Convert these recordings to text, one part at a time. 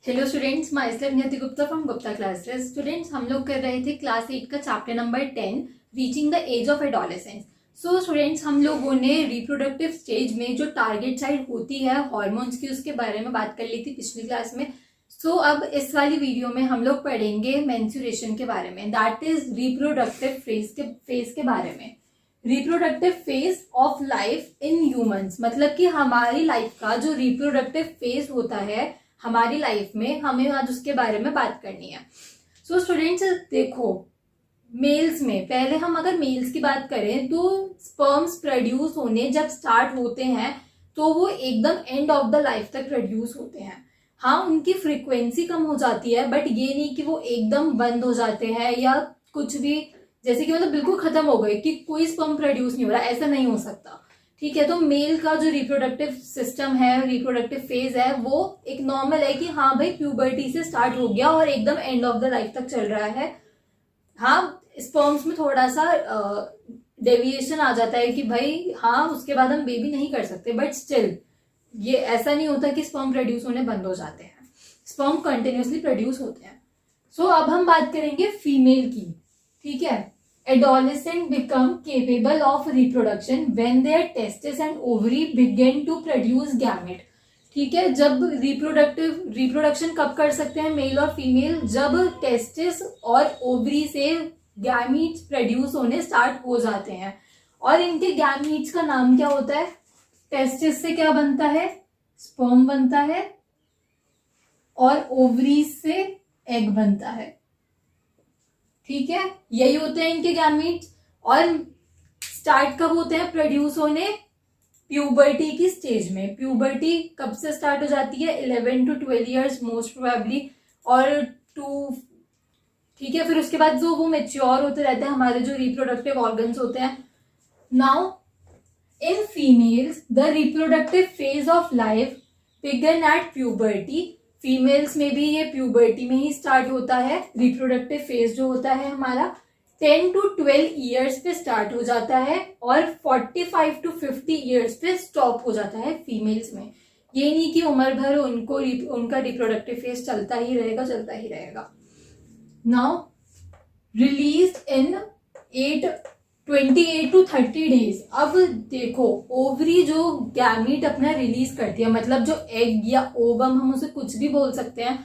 Hello students, my self Niyati Gupta from Gupta classes. Students, हम लोग कर रहे थे क्लास 8 का chapter number 10 reaching the age of adolescence. So students, हम लोगों ने रिप्रोडक्टिव स्टेज में जो टारगेट साइड होती है हार्मोन्स की, उसके बारे में बात कर ली थी पिछली क्लास में। सो अब इस वाली वीडियो में हम लोग पढ़ेंगे मेंस्ट्रुएशन के बारे में, दैट इज रिप्रोडक्टिव फेज के बारे में। Reproductive phase of life in humans, मतलब कि हमारी लाइफ का जो रिप्रोडक्टिव फेज होता है हमारी लाइफ में, हमें आज उसके बारे में बात करनी है। सो स्टूडेंट्स देखो, मेल्स में पहले हम अगर मेल्स की बात करें तो स्पर्म्स प्रोड्यूस होने जब स्टार्ट होते हैं तो वो एकदम एंड ऑफ द लाइफ तक प्रोड्यूस होते हैं। हाँ, उनकी फ्रीक्वेंसी कम हो जाती है, बट ये नहीं कि वो एकदम बंद हो जाते हैं या कुछ भी, जैसे कि मतलब बिल्कुल खत्म हो गए कि कोई स्पर्म प्रोड्यूस नहीं हो रहा, ऐसा नहीं हो सकता। ठीक है, तो मेल का जो रिप्रोडक्टिव सिस्टम है, रिप्रोडक्टिव फेज है, वो एक नॉर्मल है कि हाँ भाई प्यूबर्टी से स्टार्ट हो गया और एकदम एंड ऑफ द लाइफ तक चल रहा है। हाँ, स्पर्म्स में थोड़ा सा डेविएशन आ जाता है कि भाई हाँ उसके बाद हम बेबी नहीं कर सकते, बट स्टिल ये ऐसा नहीं होता कि स्पर्म प्रोड्यूस होने बंद हो जाते हैं, स्पर्म कंटिन्यूसली प्रोड्यूस होते हैं। सो अब हम बात करेंगे फीमेल की। ठीक है, adolescent become capable of reproduction when their testes and ovary begin to produce gamete। ठीक है, जब रिप्रोडक्शन कब कर सकते हैं मेल और फीमेल, जब टेस्टिस और ओवरी से गैमीट्स प्रोड्यूस होने स्टार्ट हो जाते हैं। और इनके गैमीट्स का नाम क्या होता है? टेस्टिस से क्या बनता है? स्पर्म बनता है, और ओवरी से एग बनता है। ठीक है, यही होते हैं इनके गैमीट्स। और स्टार्ट कब होते हैं प्रोड्यूस होने? प्यूबर्टी की स्टेज में। प्यूबर्टी कब से स्टार्ट हो जाती है? 11 to 12 ईयर्स मोस्ट प्रोबेबली, और ठीक है, फिर उसके बाद जो वो मेच्योर होते रहते हैं हमारे जो रिप्रोडक्टिव ऑर्गन्स होते हैं। Now in females the reproductive phase of life began at puberty. Females में भी ये प्यूबर्टी में ही स्टार्ट होता है। रिप्रोडक्टिव फेज जो होता है हमारा 10 to 12 ईयर्स पे स्टार्ट हो जाता है और 45 to 50 ईयर्स पे स्टॉप हो जाता है फीमेल्स में। ये नहीं कि उम्र भर उनका रिप्रोडक्टिव फेज चलता ही रहेगा। Now release in 28 to 30 days. अब देखो, ओवरी जो गैमीट अपना रिलीज करती है, मतलब जो एग या ओवम हम उसे कुछ भी बोल सकते हैं,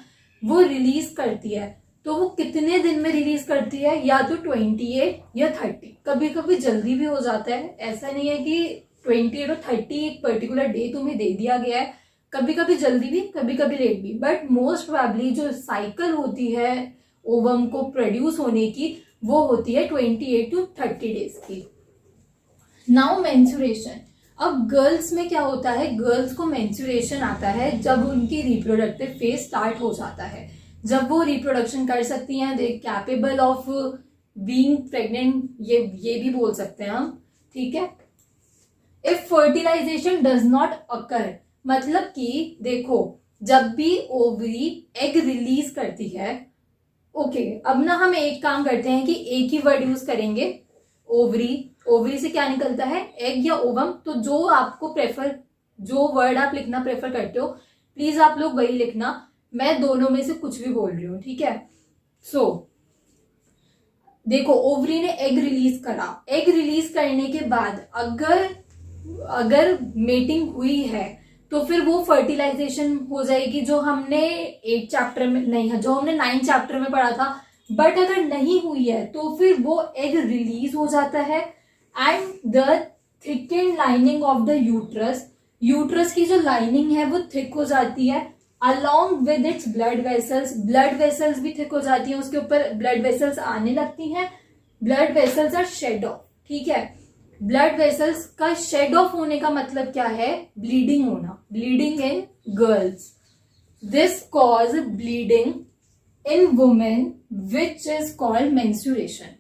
वो रिलीज करती है। तो वो कितने दिन में रिलीज करती है? या तो 28 या 30, कभी कभी जल्दी भी हो जाता है। ऐसा नहीं है कि 28 और 30 एक पर्टिकुलर डे तुम्हें दे दिया गया है, कभी कभी जल्दी भी कभी कभी लेट भी, बट मोस्ट प्रोबेबली जो साइकिल होती है ओवम को प्रोड्यूस होने की वो होती है 28 to 30 डेज की। Now menstruation. अब गर्ल्स में क्या होता है? गर्ल्स को मेंस्ट्रुएशन आता है जब उनकी रिप्रोडक्टिव फेज स्टार्ट हो जाता है, जब वो रिप्रोडक्शन कर सकती हैं, they capable of being pregnant, ये भी बोल सकते हैं हम। ठीक है, if fertilization does not occur, मतलब कि देखो जब भी ओवरी एग रिलीज करती है, ओके, अब ना हम एक काम करते हैं कि एक ही वर्ड यूज करेंगे, ओवरी से क्या निकलता है? एग या ओवम। तो जो आपको जो वर्ड आप लिखना प्रेफर करते हो प्लीज आप लोग वही लिखना, मैं दोनों में से कुछ भी बोल रही हूँ। ठीक है, सो देखो ओवरी ने एग रिलीज करा, एग रिलीज करने के बाद अगर मेटिंग हुई है तो फिर वो फर्टिलाइजेशन हो जाएगी, जो हमने 8 चैप्टर में नहीं है, जो हमने 9 चैप्टर में पढ़ा था। बट अगर नहीं हुई है तो फिर वो एग रिलीज हो जाता है and the thickened lining of the uterus की जो लाइनिंग है वो थिक हो जाती है, along with its blood vessels भी थिक हो जाती है, उसके ऊपर ब्लड वेसल्स आने लगती हैं। Blood vessels are shed off. ठीक है, ब्लड वेसल्स का शेड ऑफ होने का मतलब क्या है? ब्लीडिंग होना, bleeding in girls. This cause bleeding in women which is called menstruation.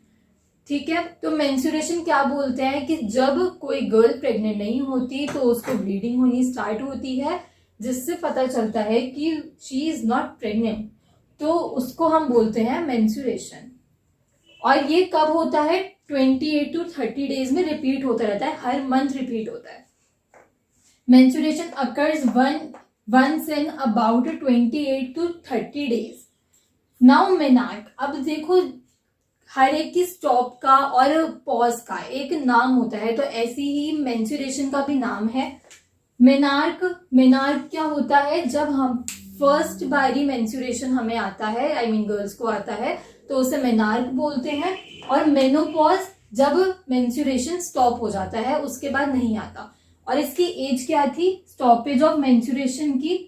ठीक है, तो मेंस्ट्रुएशन क्या बोलते हैं कि जब कोई गर्ल प्रेग्नेंट नहीं होती तो उसको ब्लीडिंग होनी स्टार्ट होती है, जिससे पता चलता है कि शी इज नॉट प्रेग्नेंट, तो उसको हम बोलते हैं मेंस्ट्रुएशन। और ये कब होता है? 28 to 30 डेज में रिपीट होता रहता है, हर मंथ रिपीट होता है। Menstruation occurs once in about 28 to 30 days. Now menarche, अब देखो हर एक की स्टॉप का और पॉज का एक नाम होता है, तो ऐसी ही मेंस्ट्रुएशन का भी नाम है मेनार्क। मेनार्क क्या होता है, जब हम फर्स्ट बारी मेंस्ट्रुएशन हमें आता है, आई मीन गर्ल्स को आता है, तो उसे मेनार्क बोलते हैं। और मेनोपॉज जब मेंस्ट्रुएशन स्टॉप हो जाता है, उसके बाद नहीं आता। और इसकी एज क्या थी, स्टॉपेज ऑफ मेंस्ट्रुएशन की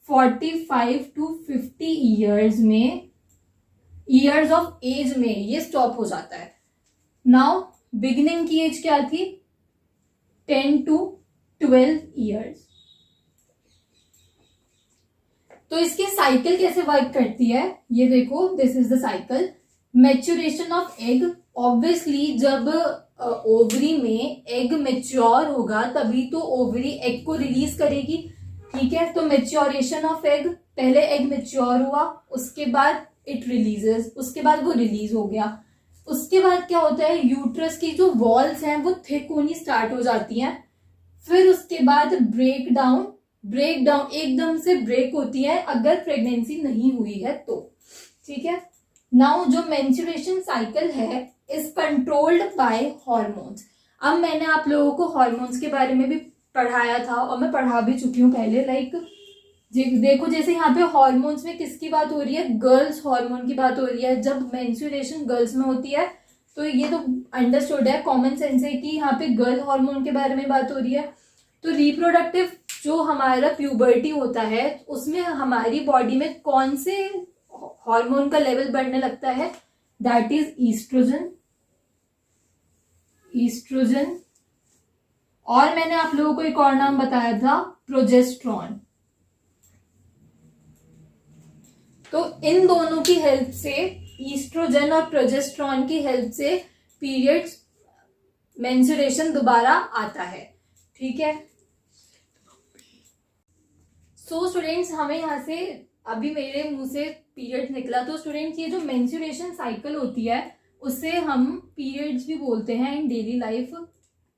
45 to 50 ईयर्स में, ईयर्स ऑफ एज में ये स्टॉप हो जाता है। नाउ बिगिनिंग की एज क्या थी, 10 to 12 ईयर्स। तो इसकी साइकिल कैसे वर्क करती है, ये देखो, this is the cycle. Maturation of egg, obviously जब ओवरी में एग मैच्योर होगा तभी तो ओवरी एग को रिलीज करेगी, ठीक है। तो मैच्योरेशन ऑफ एग, पहले एग मैच्योर हुआ, उसके बाद इट रिलीजेस, उसके बाद वो रिलीज हो गया। उसके बाद क्या होता है, यूट्रस की जो वॉल्स हैं वो थिक होनी स्टार्ट हो जाती हैं। फिर उसके बाद ब्रेक डाउन एकदम से ब्रेक होती है अगर प्रेगनेंसी नहीं हुई है तो, ठीक है। नाउ जो मेंस्ट्रुएशन साइकिल है इज कंट्रोल्ड बाय हॉर्मोन्स। अब मैंने आप लोगों को हॉर्मोन्स के बारे में भी पढ़ाया था और मैं पढ़ा भी चुकी हूँ पहले। लाइक देखो, जैसे यहाँ पे हॉर्मोन्स में किसकी बात हो रही है, गर्ल्स हार्मोन की बात हो रही है। जब मेंस्ट्रुएशन गर्ल्स में होती है तो ये तो अंडरस्टूड है, कॉमन सेंस है कि यहाँ पे गर्ल हार्मोन के बारे में बात हो रही है। तो रिप्रोडक्टिव जो हमारा प्यूबर्टी होता है उसमें हमारी बॉडी में कौन से हार्मोन का लेवल बढ़ने लगता है, दैट इज ईस्ट्रोजन। और मैंने आप लोगों को एक और नाम बताया था, प्रोजेस्ट्रॉन। तो इन दोनों की हेल्प से, ईस्ट्रोजन और प्रोजेस्ट्रॉन की हेल्प से पीरियड्स, मेंस्ट्रुएशन दोबारा आता है, ठीक है। सो स्टूडेंट्स, हमें यहाँ से अभी मेरे मुंह से पीरियड निकला, तो स्टूडेंट्स ये जो मेंस्ट्रुएशन साइकिल होती है उसे हम पीरियड्स भी बोलते हैं इन डेली लाइफ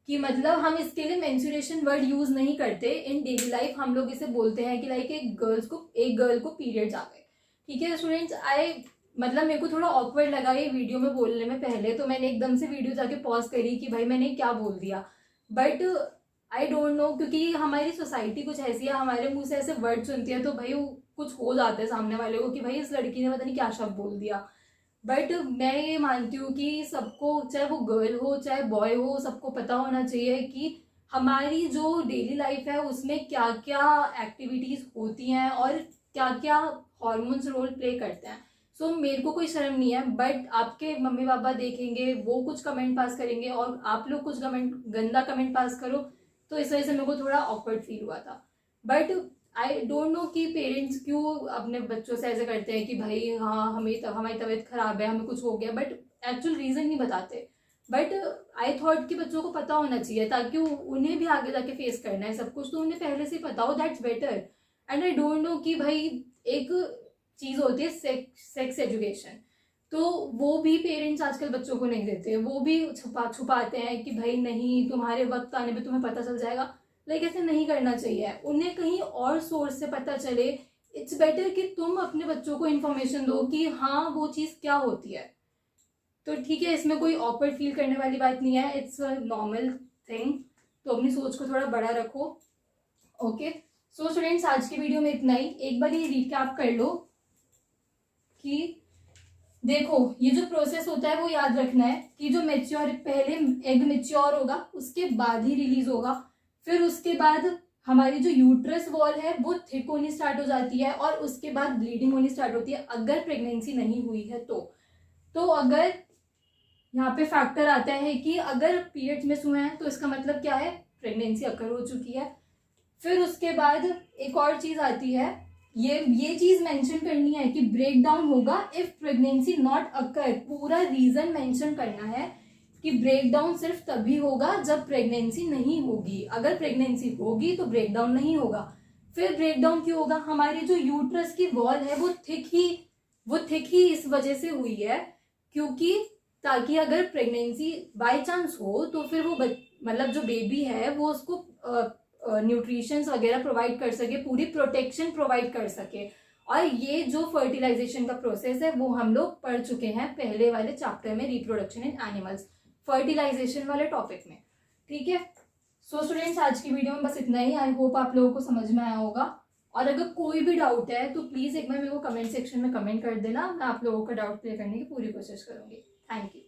की। मतलब हम इसके लिए मेंस्ट्रुएशन वर्ड यूज नहीं करते, इन डेली लाइफ हम लोग इसे बोलते हैं कि लाइक एक गर्ल को पीरियड्स आ गए, ठीक है स्टूडेंट्स। मतलब मेरे को थोड़ा ऑकवर्ड लगा ये वीडियो में बोलने में पहले, तो मैंने एकदम से वीडियो जाके पॉज करी कि भाई मैंने क्या बोल दिया, बट आई डोंट नो, क्योंकि हमारी सोसाइटी कुछ ऐसी है, हमारे मुंह से ऐसे वर्ड सुनती है तो भाई कुछ हो जाता है सामने वाले को कि भाई इस लड़की ने पता नहीं क्या शब्द बोल दिया। बट मैं ये मानती हूँ कि सबको, चाहे वो गर्ल हो चाहे बॉय हो, सबको पता होना चाहिए कि हमारी जो डेली लाइफ है उसमें क्या क्या एक्टिविटीज होती हैं और क्या क्या हॉर्मोन्स रोल प्ले करते हैं। सो मेरे को कोई शर्म नहीं है, बट आपके मम्मी पापा देखेंगे, वो कुछ कमेंट पास करेंगे और आप लोग कुछ गंदा कमेंट पास करो, तो इस वजह से मेरे को थोड़ा ऑकवर्ड फील हुआ था। बट आई डोंट नो कि पेरेंट्स क्यों अपने बच्चों से ऐसे करते हैं कि भाई हाँ हमारी तबीयत खराब है, हमें कुछ हो गया, बट एक्चुअल रीजन नहीं बताते। बट आई थॉट कि बच्चों को पता होना चाहिए ताकि उन्हें भी आगे जाके फेस करना है सब कुछ, तो उन्हें पहले से पता हो, that's better. And I don't know कि भाई एक चीज होती है सेक्स एजुकेशन, तो वो भी पेरेंट्स आजकल बच्चों को नहीं देते, वो भी छुपाते हैं कि भाई नहीं तुम्हारे वक्त आने पे तुम्हें पता चल जाएगा। लाइक ऐसे नहीं करना चाहिए, उन्हें कहीं और सोर्स से पता चले। इट्स बेटर कि तुम अपने बच्चों को इन्फॉर्मेशन दो कि हाँ वो चीज़ क्या होती है। तो ठीक है, इसमें कोई ऑकवर्ड फील करने वाली बात नहीं है, इट्स अ नॉर्मल थिंग। तो अपनी सोच को थोड़ा बड़ा रखो, ओके। सो स्टूडेंट्स, आज की वीडियो में इतना ही। एक बार ये रिकैप कर लो कि देखो ये जो प्रोसेस होता है वो याद रखना है कि जो पहले एग मैच्योर होगा उसके बाद ही रिलीज होगा, फिर उसके बाद हमारी जो यूट्रस वॉल है वो थिक होनी स्टार्ट हो जाती है और उसके बाद ब्लीडिंग होनी स्टार्ट होती है अगर प्रेगनेंसी नहीं हुई है तो अगर यहाँ पे फैक्टर आता है कि अगर पीरियड्स मिस हुए हैं तो इसका मतलब क्या है, प्रेगनेंसी अकर हो चुकी है। फिर उसके बाद एक और चीज आती है, ये चीज मेंशन करनी है कि ब्रेक डाउन होगा इफ प्रेगनेंसी नॉट अकर। पूरा रीजन मेंशन करना है कि ब्रेक डाउन सिर्फ तभी होगा जब प्रेगनेंसी नहीं होगी, अगर प्रेगनेंसी होगी तो ब्रेक डाउन नहीं होगा। फिर ब्रेक डाउन क्यों होगा, हमारी जो यूट्रस की वॉल है वो थिक ही इस वजह से हुई है क्योंकि ताकि अगर प्रेगनेंसी बाय चांस हो तो फिर वो मतलब जो बेबी है वो उसको न्यूट्रिशंस वगैरह प्रोवाइड कर सके, पूरी प्रोटेक्शन प्रोवाइड कर सके। और ये जो फर्टिलाइजेशन का प्रोसेस है वो हम लोग पढ़ चुके हैं पहले वाले चैप्टर में, रिप्रोडक्शन इन एनिमल्स, फर्टिलाइजेशन वाले टॉपिक में। ठीक है, सो स्टूडेंट्स आज की वीडियो में बस इतना ही। आई होप आप लोगों को समझ में आया होगा, और अगर कोई भी डाउट है तो प्लीज़ एक बार मेरे को कमेंट सेक्शन में कमेंट कर देना, मैं आप लोगों का डाउट क्लियर करने की पूरी कोशिश करूंगी। Thank you.